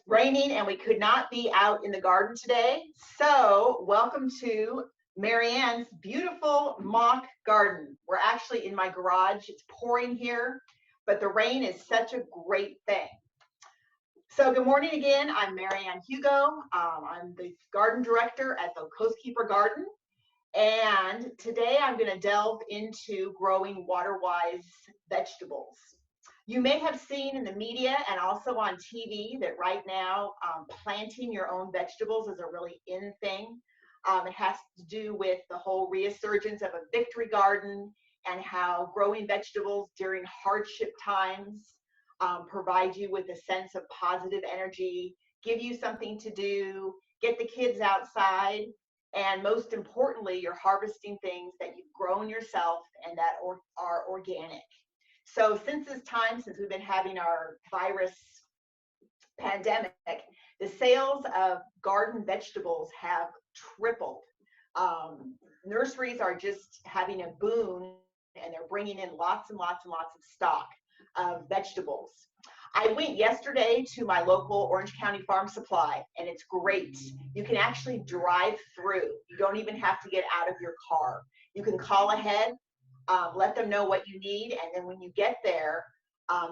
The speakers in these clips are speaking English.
raining and we could not be out in the garden today. So welcome to Marianne's beautiful mock garden. We're actually in my garage. It's pouring here, but the rain is such a great thing. So good morning again. I'm Marianne Hugo. I'm the garden director at the Coastkeeper Garden. And today I'm going to delve into growing water-wise vegetables. You may have seen in the media and also on TV that right now planting your own vegetables is a really in thing. It has to do with the whole resurgence of a victory garden and how growing vegetables during hardship times provide you with a sense of positive energy, give you something to do, get the kids outside, and most importantly, you're harvesting things that you've grown yourself and that are organic. So since this time, since we've been having our virus pandemic, the sales of garden vegetables have tripled. Nurseries are just having a boom and they're bringing in lots and lots and lots of stock of vegetables. I went yesterday to my local Orange County Farm Supply, and it's great. You can actually drive through. You don't even have to get out of your car. You can call ahead, let them know what you need, and then when you get there,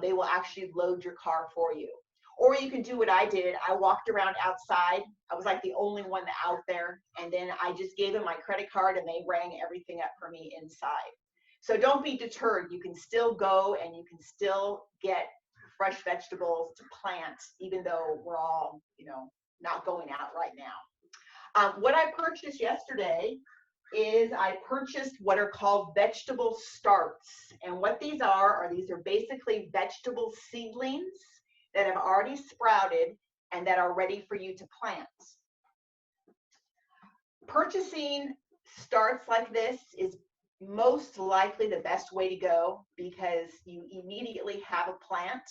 they will actually load your car for you. Or you can do what I did. I walked around outside. I was like the only one out there, and then I just gave them my credit card, and they rang everything up for me inside. So don't be deterred. You can still go, and you can still get fresh vegetables to plant, even though we're all, not going out right now. What I purchased yesterday is I purchased what are called vegetable starts. And what these are these are basically vegetable seedlings that have already sprouted and that are ready for you to plant. Purchasing starts like this is most likely the best way to go because you immediately have a plant.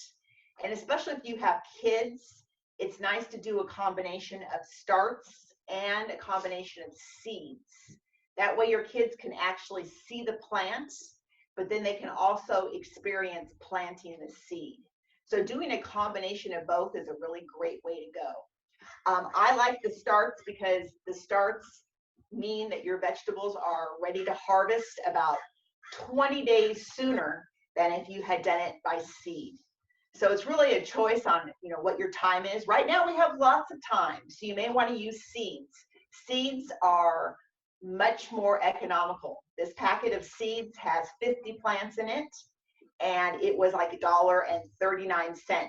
And especially if you have kids, it's nice to do a combination of starts and a combination of seeds. That way your kids can actually see the plants, but then they can also experience planting the seed. So doing a combination of both is a really great way to go. I like the starts because the starts mean that your vegetables are ready to harvest about 20 days sooner than if you had done it by seed. So it's really a choice on what your time is. Right now we have lots of time, so you may want to use seeds. Seeds are much more economical. This packet of seeds has 50 plants in it, and it was like $1.39.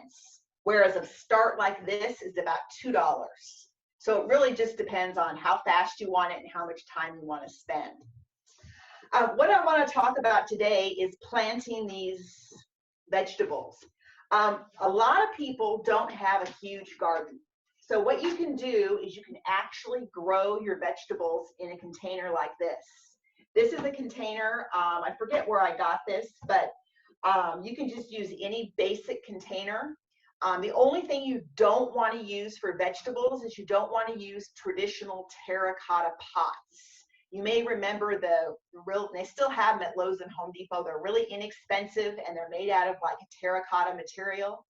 Whereas a start like this is about $2. So it really just depends on how fast you want it and how much time you want to spend. What I want to talk about today is planting these vegetables. A lot of people don't have a huge garden. So what you can do is you can actually grow your vegetables in a container like this. This is a container, I forget where I got this, but you can just use any basic container. The only thing you don't want to use for vegetables is you don't want to use traditional terracotta pots. You may remember they still have them at Lowe's and Home Depot. They're really inexpensive and they're made out of like a terracotta material.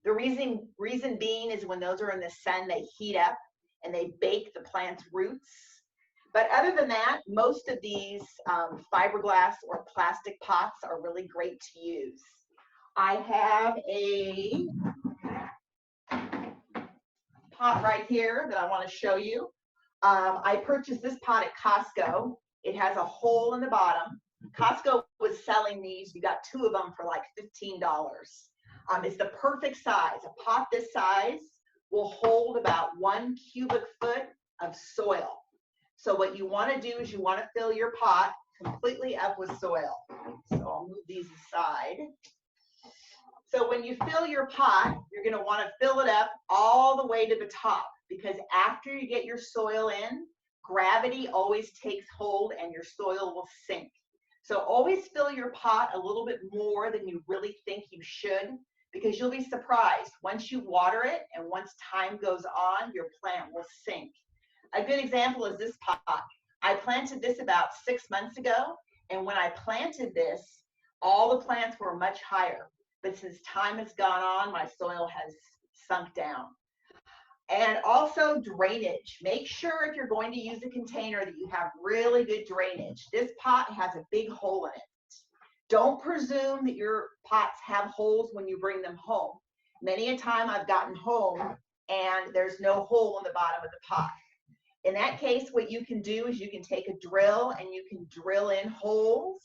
The reason being is when those are in the sun, they heat up and they bake the plant's roots. But other than that, most of these fiberglass or plastic pots are really great to use. I have a pot right here that I want to show you. I purchased this pot at Costco. It has a hole in the bottom. Costco was selling these. You got 2 of them for like $15. It's the perfect size. A pot this size will hold about 1 cubic foot of soil. So what you want to do is you want to fill your pot completely up with soil. So I'll move these aside. So when you fill your pot, you're going to want to fill it up all the way to the top, because after you get your soil in, gravity always takes hold and your soil will sink. So always fill your pot a little bit more than you really think you should, because you'll be surprised. Once you water it and once time goes on, your plant will sink. A good example is this pot. I planted this about 6 months ago, and when I planted this, all the plants were much higher. But since time has gone on, my soil has sunk down. And also drainage. Make sure if you're going to use a container that you have really good drainage. This pot has a big hole in it. Don't presume that your pots have holes when you bring them home. Many a time I've gotten home and there's no hole in the bottom of the pot. In that case, what you can do is you can take a drill and you can drill in holes.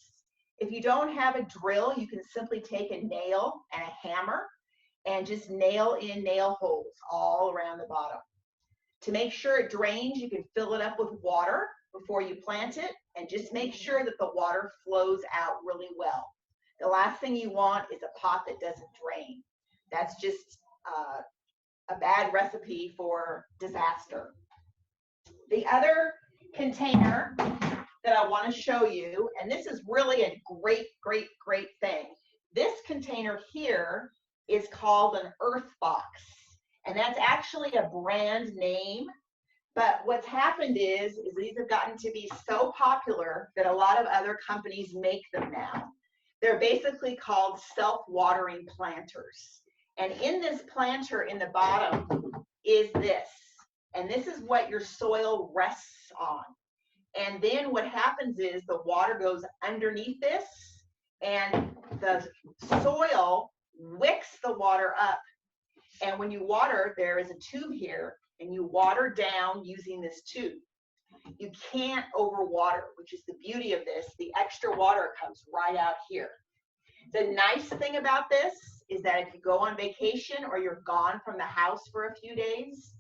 If you don't have a drill, you can simply take a nail and a hammer and just nail in nail holes all around the bottom. To make sure it drains, you can fill it up with water before you plant it, and just make sure that the water flows out really well. The last thing you want is a pot that doesn't drain. That's just a bad recipe for disaster. The other container that I want to show you, and this is really a great thing. This container here is called an earth box, and that's actually a brand name. But what's happened is these have gotten to be so popular that a lot of other companies make them now. They're basically called self-watering planters. And in this planter in the bottom is this. And this is what your soil rests on. And then what happens is the water goes underneath this, and the soil wicks the water up. And when you water, there is a tube here, and you water down using this tube. You can't overwater, which is the beauty of this. The extra water comes right out here. The nice thing about this is that if you go on vacation or you're gone from the house for a few days,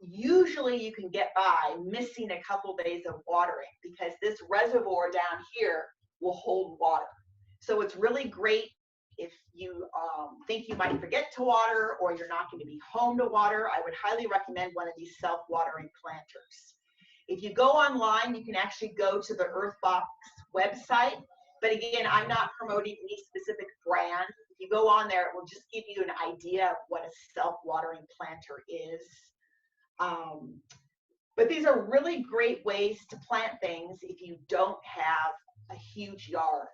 usually you can get by missing a couple days of watering, because this reservoir down here will hold water. So it's really great if you think you might forget to water or you're not going to be home to water. I would highly recommend one of these self-watering planters. If you go online, you can actually go to the Earthbox website. But again, I'm not promoting any specific brand. If you go on there, it will just give you an idea of what a self-watering planter is. But these are really great ways to plant things if you don't have a huge yard.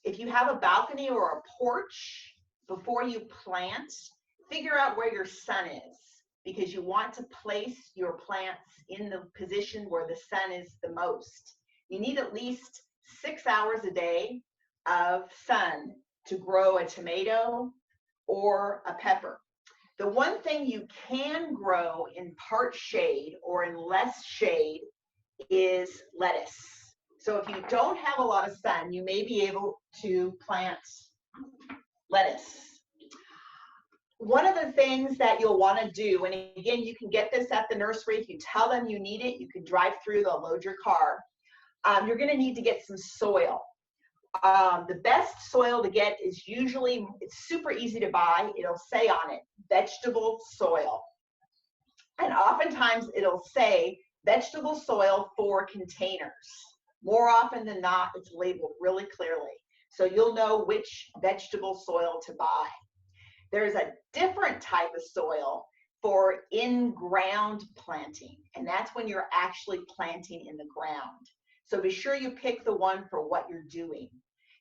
If you have a balcony or a porch, before you plant, figure out where your sun is, because you want to place your plants in the position where the sun is the most. You need at least 6 hours a day of sun to grow a tomato or a pepper. The one thing you can grow in part shade or in less shade is lettuce. So if you don't have a lot of sun, you may be able to plant lettuce. One of the things that you'll want to do, and again, you can get this at the nursery. If you tell them you need it, you can drive through, they'll load your car. You're going to need to get some soil. The best soil to get is usually, it's super easy to buy. It'll say on it, vegetable soil. And oftentimes it'll say vegetable soil for containers. More often than not, it's labeled really clearly. So you'll know which vegetable soil to buy. There's a different type of soil for in-ground planting, and that's when you're actually planting in the ground. So be sure you pick the one for what you're doing.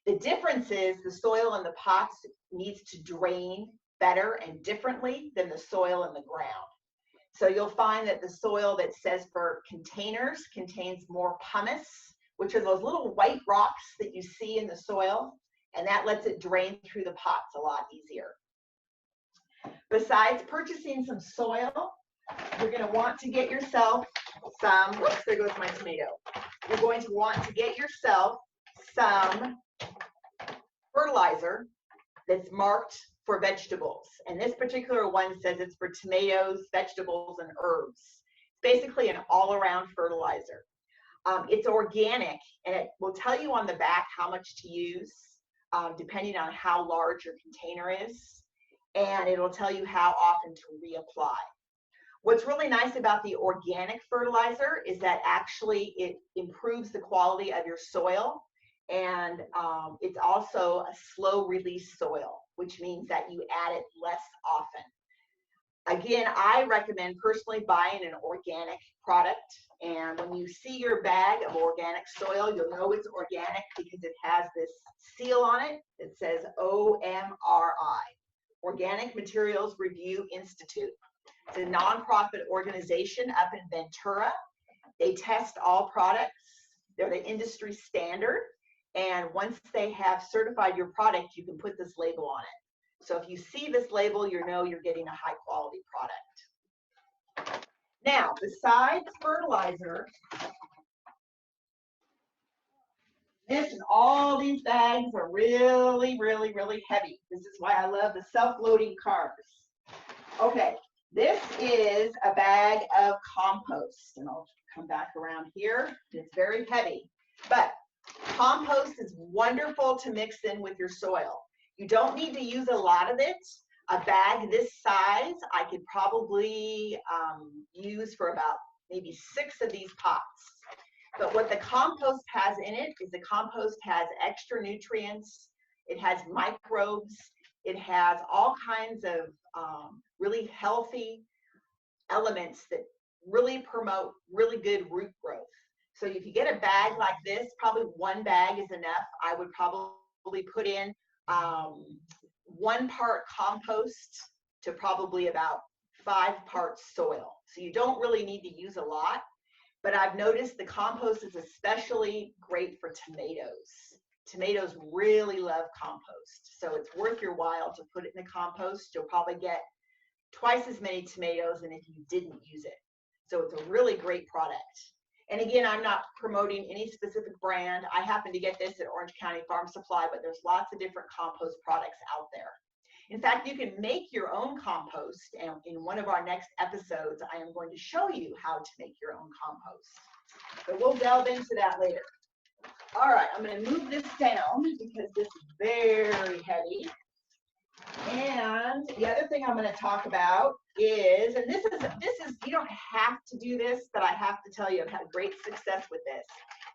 The difference is the soil in the pots needs to drain better and differently than the soil in the ground. So you'll find that the soil that says for containers contains more pumice, which are those little white rocks that you see in the soil, and that lets it drain through the pots a lot easier. Besides purchasing some soil, you're going to want to get yourself some, whoops, there goes my tomato. You're going to want to get yourself some fertilizer that's marked for vegetables. And this particular one says it's for tomatoes, vegetables, and herbs. It's basically an all-around fertilizer. It's organic, and it will tell you on the back how much to use, depending on how large your container is, and it'll tell you how often to reapply. What's really nice about the organic fertilizer is that actually it improves the quality of your soil, and it's also a slow release soil, which means that you add it less often. Again, I recommend personally buying an organic product, and when you see your bag of organic soil, you'll know it's organic because it has this seal on it that says OMRI, Organic Materials Review Institute. It's a nonprofit organization up in Ventura. They test all products. They're the industry standard. And once they have certified your product, you can put this label on it. So if you see this label, you know you're getting a high quality product. Now, besides fertilizer, this and all these bags are really, really, really heavy. This is why I love the self-loading cars. Okay, this is a bag of compost, and I'll come back around here. It's very heavy, but compost is wonderful to mix in with your soil. You don't need to use a lot of it. A bag this size, I could probably use for about maybe 6 of these pots. But what the compost has in it is the compost has extra nutrients, it has microbes, it has all kinds of really healthy elements that really promote really good root growth. So if you get a bag like this, probably 1 bag is enough. I would probably put in 1 part compost to probably about 5 parts soil. So you don't really need to use a lot, but I've noticed the compost is especially great for tomatoes. Tomatoes really love compost, so it's worth your while to put it in the compost. You'll probably get twice as many tomatoes than if you didn't use it. So it's a really great product. And again, I'm not promoting any specific brand. I happen to get this at Orange County Farm Supply, but there's lots of different compost products out there. In fact, you can make your own compost, and in one of our next episodes, I am going to show you how to make your own compost. But we'll delve into that later. All right, I'm going to move this down because this is very heavy. And the other thing I'm going to talk about is, and this is, you don't have to do this, but I have to tell you I've had great success with this.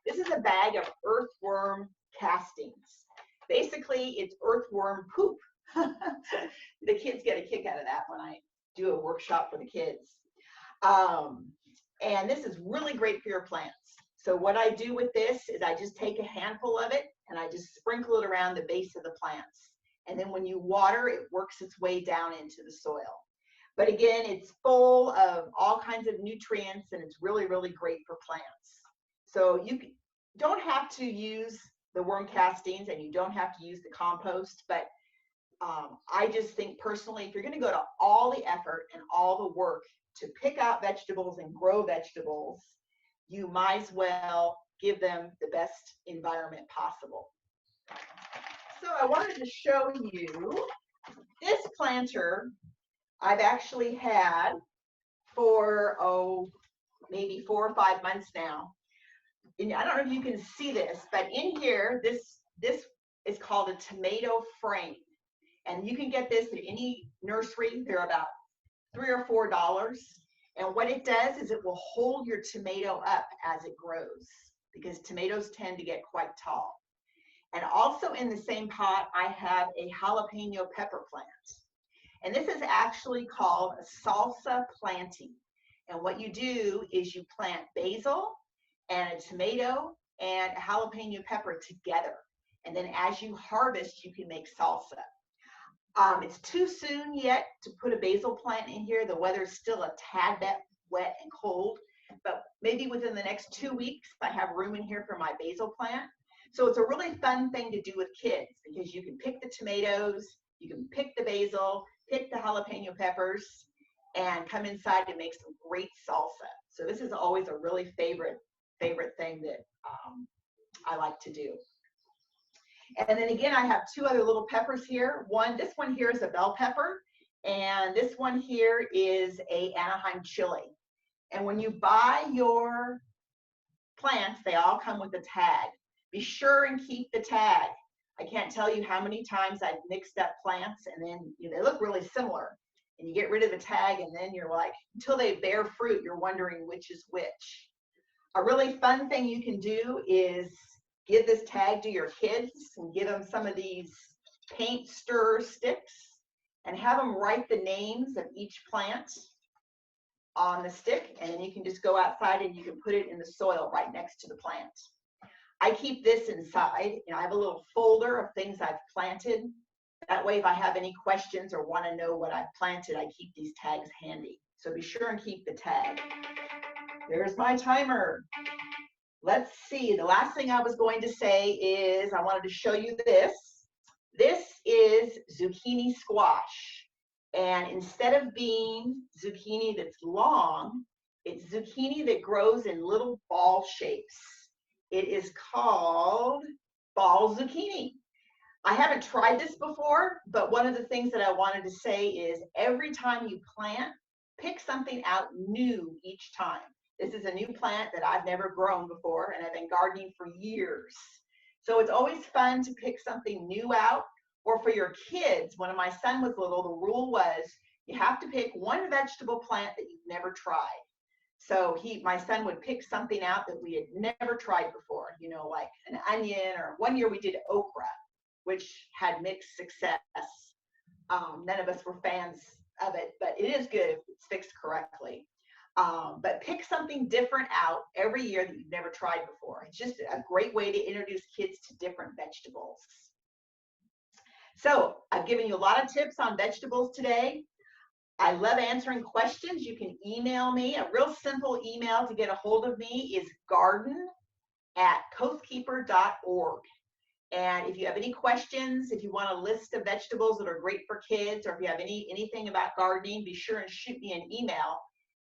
This is a bag of earthworm castings. Basically, it's earthworm poop. The kids get a kick out of that when I do a workshop for the kids. And this is really great for your plants. So what I do with this is I just take a handful of it and I just sprinkle it around the base of the plants. And then when you water, it works its way down into the soil. But again, it's full of all kinds of nutrients and it's really, really great for plants. So you don't have to use the worm castings and you don't have to use the compost, but I just think personally, if you're going to go to all the effort and all the work to pick out vegetables and grow vegetables, you might as well give them the best environment possible. So I wanted to show you this planter I've actually had for, maybe 4 or 5 months now. And I don't know if you can see this, but in here, this is called a tomato frame. And you can get this at any nursery. They're about $3 or $4. And what it does is it will hold your tomato up as it grows because tomatoes tend to get quite tall. And also in the same pot, I have a jalapeno pepper plant. And this is actually called a salsa planting. And what you do is you plant basil and a tomato and a jalapeno pepper together. And then as you harvest, you can make salsa. It's too soon yet to put a basil plant in here. The weather's still a tad bit wet and cold, but maybe within the next 2 weeks, I have room in here for my basil plant. So it's a really fun thing to do with kids because you can pick the tomatoes, you can pick the basil, pick the jalapeno peppers, and come inside and make some great salsa. So this is always a really favorite thing that I like to do. And then again, I have 2 other little peppers here. This one here is a bell pepper, and this one here is a Anaheim chili. And when you buy your plants, they all come with a tag. Be sure and keep the tag. I can't tell you how many times I've mixed up plants and then they look really similar. And you get rid of the tag and then you're like, until they bear fruit, you're wondering which is which. A really fun thing you can do is give this tag to your kids and give them some of these paint stir sticks and have them write the names of each plant on the stick, and then you can just go outside and you can put it in the soil right next to the plant. I keep this inside, I have a little folder of things I've planted That way, if I have any questions or want to know what I've planted, I keep these tags handy. So be sure and keep the tag. There's my timer. Let's see. The last thing I was going to say is I wanted to show you this. This is zucchini squash. And instead of being zucchini that's long, it's zucchini that grows in little ball shapes. It is called ball zucchini. I haven't tried this before, but one of the things that I wanted to say is every time you plant, pick something out new each time. This is a new plant that I've never grown before, and I've been gardening for years. So it's always fun to pick something new out. Or for your kids, when my son was little, the rule was you have to pick one vegetable plant that you've never tried. So my son would pick something out that we had never tried before, you know, like an onion, or one year we did okra, which had mixed success. None of us were fans of it, but it is good if it's fixed correctly. But pick something different out every year that you've never tried before. It's just a great way to introduce kids to different vegetables. So I've given you a lot of tips on vegetables today. I love answering questions. You can email me. A real simple email to get a hold of me is garden@coastkeeper.org. And if you have any questions, if you want a list of vegetables that are great for kids, or if you have anything about gardening, be sure and shoot me an email,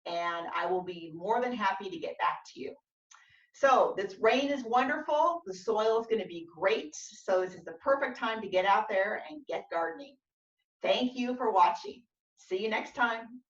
and I will be more than happy to get back to you. So this rain is wonderful. The soil is going to be great. So this is the perfect time to get out there and get gardening. Thank you for watching. See you next time.